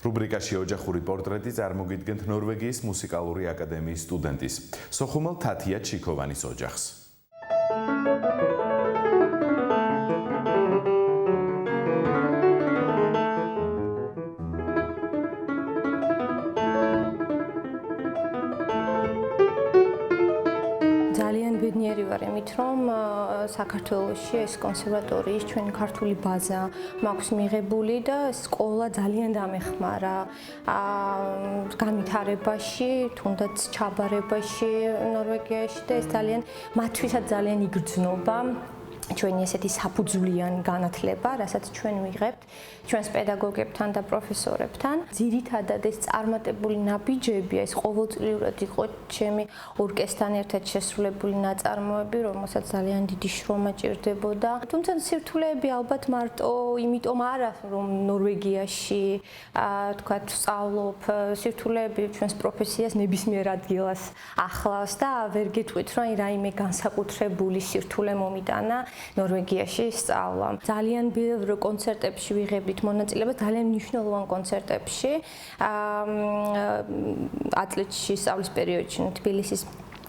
რუბრიკაში ოჯახური პორტრეტი წარმოგიდგენთ ნორვეგიის მუსიკალური აკადემიის სტუდენტის, სოხუმელ თათია ჩიქოვანის ოჯახს. ძალიან ბედნიერი ვარ იმით, რომ საქართველოში ეს კონსერვატორიის ჩვენი ქართული ბაზა მაქვს მიღებული და სკოლა ძალიან დამეხმარა განვითარებაში, თუნდაც ჩაბარებაში ნორვეგიაში და ეს ძალიან მათთვისაც ძალიან იგრძნობა ჩვენი ესეთი საფუძვლიანი განათლება, რასაც ჩვენ ვიღებთ ჩვენს პედაგოგებთან და პროფესორებთან. ძირითადად ეს წარმატებული ნაბიჯები, ეს ყოველწლიურად იყო ჩემი ორკესტრთან ერთად შესრულებული ნაწარმოები, რომელსაც ძალიან დიდი შრომა ჭირდებოდა. თუმცა სირთულეები ალბათ მარტო იმიტომ არა, რომ ნორვეგიაში თქვათ ვსწავლობ, სირთულეები ჩვენს პროფესიას ნებისმიერ ადგილას ახლავს და ვერ გეტყვით, რომ რაიმე განსაკუთრებული სირთულე მომიტანა ნორვეგიაში სწავლა. ძალიან ბევრ კონცერტებში ვიღებდით მონაწილეობას, ძალიან მნიშვნელოვან კონცერტებში. აწლეთში სწავლის პერიოდში თბილისის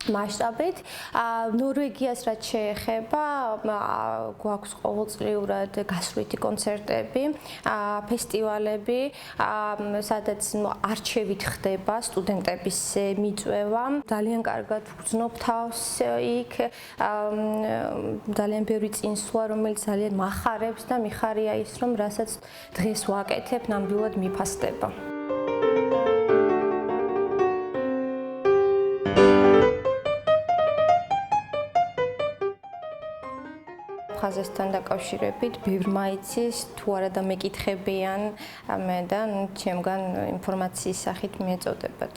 მასშტაბით. ნორვეგიას რაც შეეხება, გვაქვს ყოველწლიურად გასვლითი კონცერტები, ფესტივალები, სადაც არჩევით ხდება სტუდენტების მიწვევა. ძალიან კარგად ვგრძნობ თავს იქ. ძალიან ბევრი წინსვლა, რომელიც ძალიან მახარებს და მიხარია ის, რომ რასაც დღეს ვაკეთებ, ნამდვილად მიფასდება. ხაზესთან დაკავშირებით ბევრმა იცის, თუ არა და მეკითხებიან მე და ჩემგან ინფორმაციის სახით მიეწოდებათ.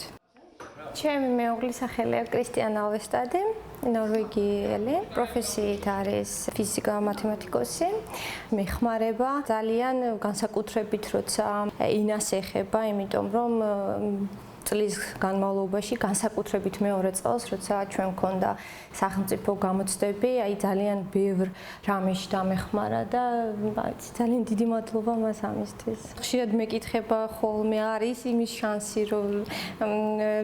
ჩემი მეუღლის სახელია კრისტიან ალვესტადი, ნორვეგიელი, პროფესიით არის ფიზიკა-მათემატიკოსი. მეხმარება ძალიან განსაკუთრებით, როცა ენას ეხება, იმიტომ რომ წლის განმავლობაში განსაკუთრებით მეორე წელს, როცა ჩვენ მქონდა სახელმწიფო გამოცდები, ძალიან ბევრ რამეში დამეხმარა და ძალიან დიდი მადლობა მას ამისთვის. ხშირად მეკითხება ხოლმე არის იმის შანსი, რომ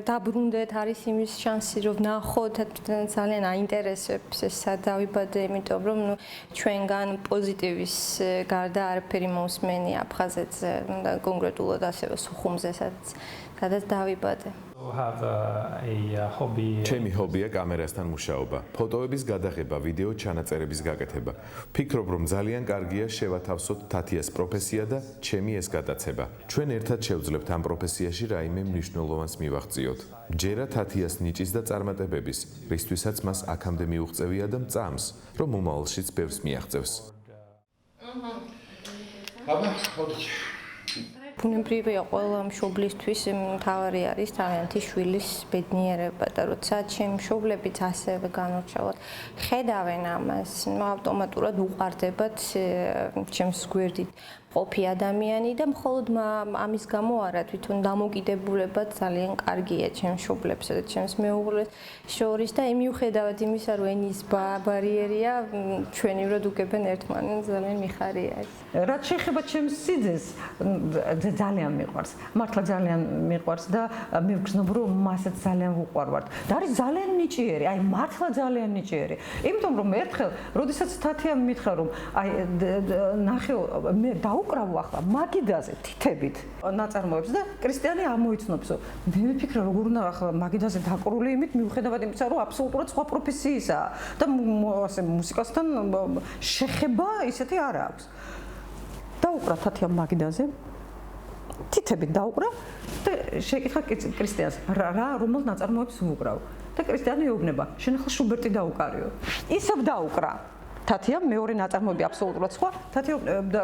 დაბრუნდეთ, არის იმის შანსი, რომ ნახოთ, ძალიან აინტერესებს ეს სადავიბადე, იმიტომ რომ ჩვენგან პოზიტივის გარდა არაფერი მოусმენი აფხაზეთზე და კონკრეტულად ასევე სოხუმზე, სადაც დავიბადე. ჩემი ჰობია კამერასთან მუშაობა, ფოტოების გადაღება, ვიდეო ჩანაწერების გაკეთება. ვფიქრობ, რომ ძალიან კარგია შევათავსოთ თათიას პროფესია და ჩემი ეს გადაცემა. ჩვენ ერთად შევძლებთ ამ პროფესიაში რაიმე მნიშვნელოვანს მივაღწიოთ. ჯერა თათიას ნიჭის და წარმატებების, რისთვისაც მას აქამდე მიუღწევია და მწამს, რომ მომავალშიც ბევრს მიაღწევს. ბუნებრივია ყველა მშობლისთვის მთავარი არის თავიანთი შვილის ბედნიერება და როცა ჩემი მშობლებიც ასევე განორჩევათ ხედავენ ამას, ავტომატურად უყარდებათ ჩემს გვერდით ყოფი ადამიანი და მხოლოდ ამის გამო არა, თვითონ დამოკიდებულებად ძალიან კარგია ჩემს მშობლებსა და ჩემს მეუღლეს შორის და მიუხედავად იმისა, რომ ენის ბარიერია, ჩვენივრად უგებენ ერთმანეთს, ძალიან მიხარია ეს. რაც შეეხება ჩემს სიძეს, ძალიან მიყვარს. მართლა ძალიან მიყვარს და მე ვგრძნობ, რომ მასაც ძალიან ვუყვარვართ. და არის ძალიან ნიჭიერი, მართლა ძალიან ნიჭიერი. იმიტომ რომ ერთხელ, როდესაც თათიამ მითხრა, რომ ნახე მე დაუკრავო ახლა მაგიდაზე თითებით ნაწარმოებს და კრისტიანი ამოიცნობს, რომ მე ვიფიქრე როგორ უნდა ახლა მაგიდაზე დაკრული იმით, მიუხედავად იმისა, რომ აბსოლუტურად სხვა პროფესიისაა და ასე მუსიკასთან შეხება ისეთი არ აქვს. დაუკრა თათიამ მაგიდაზე თითებით დაუკრა და შეეკითხა კრისტიანს, რა რომელ ნაწარმოებს ვუკრავ? და კრისტიანი ეუბნება, შენ ახლა შუბერტი დაუკარიო. ისევ დაუკრა. თათია მეორე ნაწარმოები აბსოლუტურად სხვა, თათია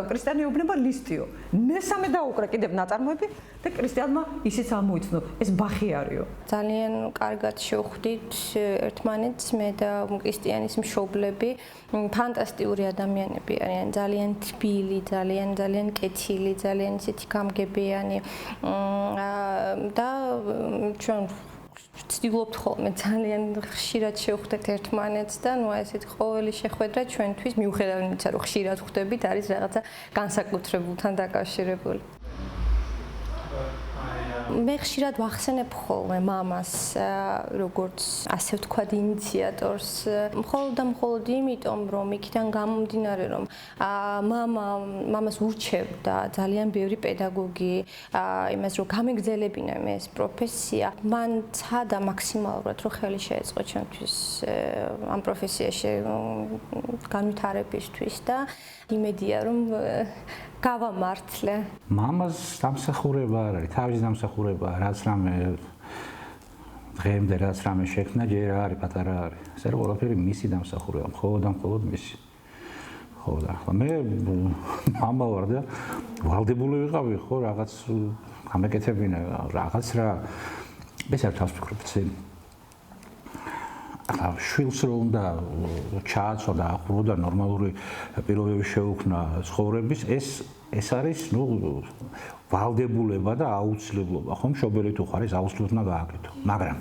კრისტიანი ეუბნება ლისტიო. მესამე დაუკრა კიდევ ნაწარმოები და კრისტიანმა ისიც ამოიცნო, ეს ბახი არისო. ძალიან კარგად შევხვდით ერთმანეთს მე და კრისტიანის მშობლები, ფანტასტიკური ადამიანები არიან, ძალიან თბილი, ძალიან კეთილი, ძალიან ისეთი გამგებიანი და ჩვენ ვცდილობთ ხოლმე ძალიან ხშირად შევხვდეთ ერთმანეთს და ესეთი ყოველი შეხვედრა ჩვენთვის მიუხედავად იმისა, რომ ხშირად ხვდებით, არის რაღაცა განსაკუთრებულთან დაკავშირებული. მე ხშირად ვახსენებ ხოლმე მამას, როგორც ასე ვთქვათ, ინიციატორს, მხოლოდ და მხოლოდ იმიტომ, რომ იქიდან გამომდინარე, რომ მამას ურჩევდა ძალიან ბევრი პედაგოგი, იმას რომ გამეგზელებინა ეს პროფესია, მან ცადა მაქსიმალურად, რომ ხელი შეეწყო ჩემთვის ამ პროფესიაში განვითარებისთვის და იმედია, რომ გავამართლე. მამას დამსახურება არ არის, თავის დამსახურება, რაც რამე დღემდე რაც რამე შექმნა, ჯერ არის პატარა არის. ეს არის ყველაფერი მისი დამსახურება, მხოლოდ და მხოლოდ მისი. ხო და ახლა მე მამა ვარ და ვალდებული ვიყავი, ხო, რაღაც გამეკეთებინა, რაღაც რა. ეს არ თავს ფიქრობ, შვილს რო უნდა ჩააცვა და ახურო და ნორმალური პირობები შეუქმნა ცხოვრების, ეს არის, ვალდებულება და აუცილებლობა, ხო, მშობელი თუ ხარ, ეს აუცილებლად უნდა გააკეთო. მაგრამ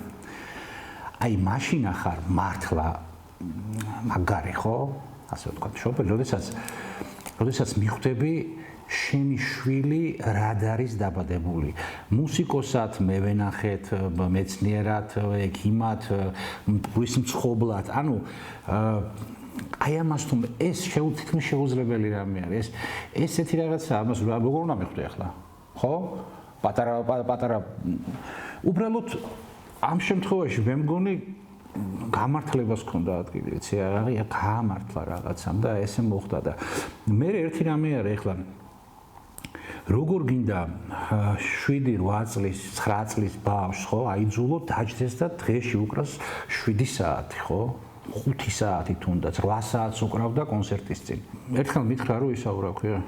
აი მაშინ ახარ მართლა მაგარი, ხო? ასე ვთქვათ, მშობელი, როდესაც მიხვდები შენი შვილი რად არის დაბადებული. მუსიკოსად, მევენახეთ, მეცნიერად, ექიმად, პურის მცხოვრად. ანუ აი ამას თუ ეს თითქმის შეუძლებელი რამე არის. ესეთი რაღაცა, ამას როგორ უნდა მიხვდე ახლა? ხო? პატარა უბრალოდ ამ შემთხვევაში მე მგონი გამართლებას ქონდა ადგილი, იცი, გაამართლა რაღაცამ და ესე მოხდა და მე ერთი რამე არის ახლა როგორ გინდა 7-8 წლის, 9 წლის ბავშვს, ხო, აიძულო დაჯდეს და დღეში უკრას 7 საათი, ხო? 5 საათი თუნდაც 8 საათს უკრავდა კონცერტის წინ. ერთხელ მითხრა რომ ისაურა, ქვია,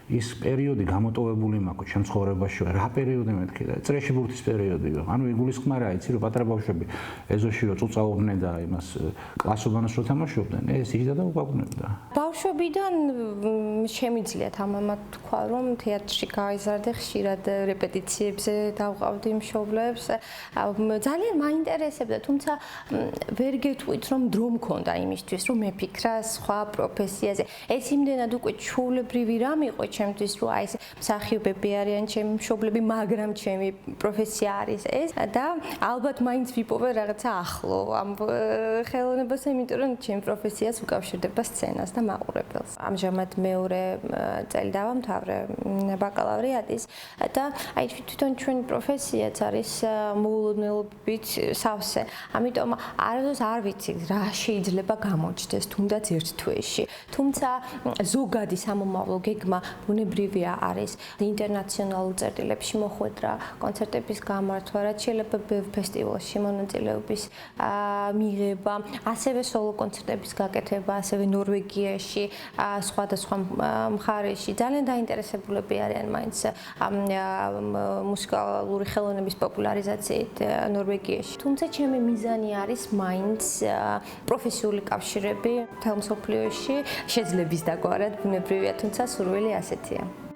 ის პერიოდი გამოტოვებული მაქვს ჩემ ცხოვრებაში, რა პერიოდი მეთქი და წრეში ბურთის პერიოდიო. ანუ იგულისხმარა, იცი, რომ პატარა ბავშვები ეზოში რო წუწაობდნენ და იმას კლასობანას რო თამაშობდნენ, ეს იჯდა და უკავნებდა. ბავშვობიდან შემიძლიათ ამათ თქვა, რომ თეატრში გაიზარდე, ხშირად რეპეტიციებზე დავყავდი მშობლებს. ძალიან მაინტერესებდა, თუმცა ვერ გეტყვით, რომ დრო მქონდა იმისთვის, რომ მეფიქრა სხვა პროფესიაზე. ეს იმდენად უკვე ჩვეულებრივი რამ იყო ჩემთვის, რომ აი ეს მსახიობები არიან ჩემი მშობლები, მაგრამ ჩემი პროფესია არის ეს და ალბათ მაინც ვიპოვე რაღაცა ახლო ამ ხელოვნებას, იმიტომ რომ ჩემი პროფესიას უკავშირდება სცენას და მაყურებელს. ამჟამად მეორე წელი დავამთავრე ბაკალავრიატის და აი თვითონ ჩვენი პროფესიაც არის მოულოდნელობით სავსე. ამიტომ არასდროს არ ვიცი რა შეიძლება გამოჩნდეს თუნდაც ერთ თვეში. თუმცა ზოგადი სამომავლო გეგმა ბუნებრივია არის ინტერნაციონალურ წერტილებში მოხვედრა, კონცერტების გამართვა, რაც შეიძლება ბევრ ფესტივალში მონაწილეობის მიღება, ასევე სოლო კონცერტების გაკეთება, ასევე ნორვეგიაში, სხვადასხვა მხარეში. ძალიან დაინტერესებულები არიან მაინც მუსიკალური ხელოვნების პოპულარიზაციით ნორვეგიაში. თუმცა ჩემი მიზანი არის მაინც პროფესიული კავშირები მთელ მსოფლიოში, შეძლების დაგვარად ბუნებრივია, თუმცა სურვილი ასეთია.